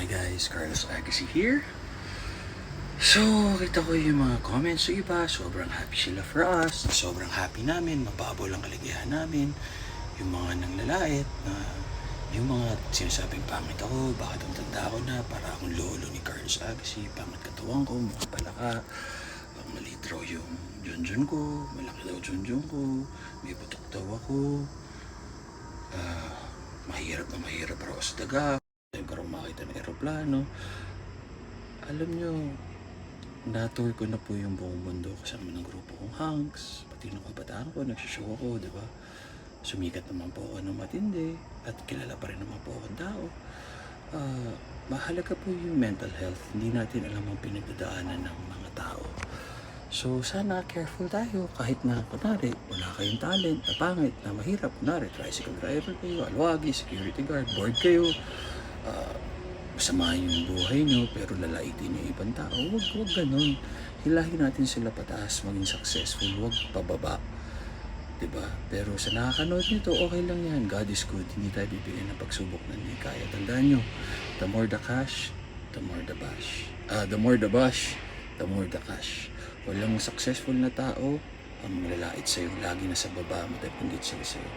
Hi guys, Carlos Agassi here. So, kita ko yung mga comments sa iba, sobrang happy sila for us, sobrang happy namin, mababaw lang kaligayahan namin. Yung mga nanglalait na yung mga sinasabing pangit ako, bakit ang tanda ko na, para akong lolo ni Carlos Agassi, pangit katawan ko, mukha palaka, ang maliit raw yung junjun ko, malaki daw junjun ko, may putok daw ako, mahirap raw sa daga, yung karong makita ng aeroplano. Alam nyo, na-tour ko na po yung buong mundo kasama ng grupo kong Hanks, pati nung kabataan ko, nagsishow ako, di ba? Sumikat naman po ako ng matindi at kilala pa rin naman po akong tao. Mahalaga po yung mental health. Hindi natin alam ang pinagdadaanan ng mga tao. So, sana careful tayo kahit na, kunwari, wala kayong talent, na pangit, na mahirap, kunwari, tricycle driver kayo, alwagi, security guard, board kayo, masama yung buhay nyo, pero lalaitin yung ibang tao. Huwag ganun. Hilahin natin sila pataas, maging successful, huwag pababa. Diba? Pero sa nakakanood nito, okay lang yan. God is good. Hindi tayo bibigyan ng pagsubok na hindi kaya. Tandaan nyo, the more the cash, the more the bash. The more the bash, the more the cash. Walang successful na tao ang malalait sa'yo. Lagi nasa baba mo dahil punggit sila sa'yo.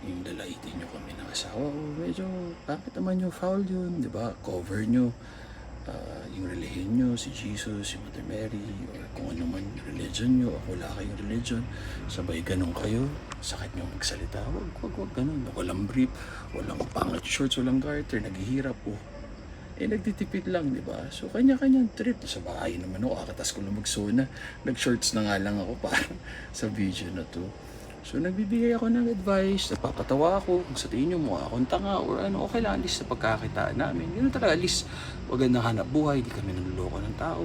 Yung lalaitin nyo kami ng asawa ko, medyo bakit naman yung foul yun, di ba? Cover nyo yung relihiyon nyo, si Jesus, si Mother Mary, or kung ano man yung religion nyo, o wala kayong religion, sabay ganun kayo, sakit nyo magsalita, wag ganun, walang brief, walang pangit shorts, walang garter, naghihirap, nagtitipid lang, di ba? So, kanya-kanyang trip. Sa bahay naman ako, akatas ko lang magsona. Nag-shorts na nga lang ako para sa video na to. So, nagbibigay ako ng advice, napapatawa ako, kung sa tingin nyo mukha akong tanga, or ano, okay lang, at least sa pagkakitaan namin. Yun talaga, at least, magandang hanap buhay, di kami naluloko ng tao,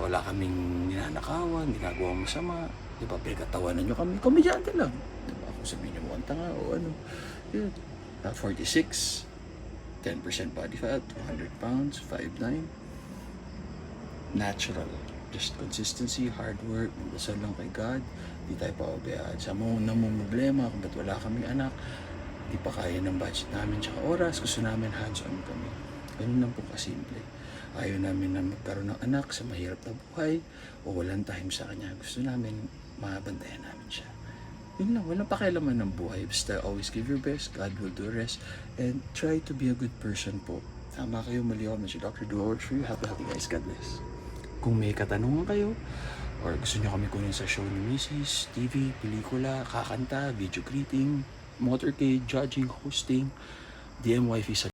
wala kaming ninanakawan, ginagawa masama, di ba? Pinagkatawanan nyo kami, komedyante lang. Di ba? Kung sabihin nyo mukhang tanga, o ano, yun, 46, 10% body fat, 200 pounds, 5'9", natural. Just consistency, hard work, magdasal lang kay God, di tayo pababayaan. Sa mga problema kung ba't wala kaming anak, di pa kaya ng budget namin tsaka oras, gusto namin hands-on kami. Ganun lang po kasimple. Ayaw namin na magkaroon ng anak sa mahirap na buhay o walang time sa kanya. Gusto namin mabantayan namin siya. Yun lang, walang pakialaman ng buhay. Basta always give your best, God will do the rest, and try to be a good person po. Tama kayo, mali ako, si Dr. Duo works for you. Happy guys, God bless. Kung may katanungan kayo, or gusto nyo kami kunin sa show ni Mrs., TV, pelikula, kakanta, video greeting, motorcade, judging, hosting, DMYF sa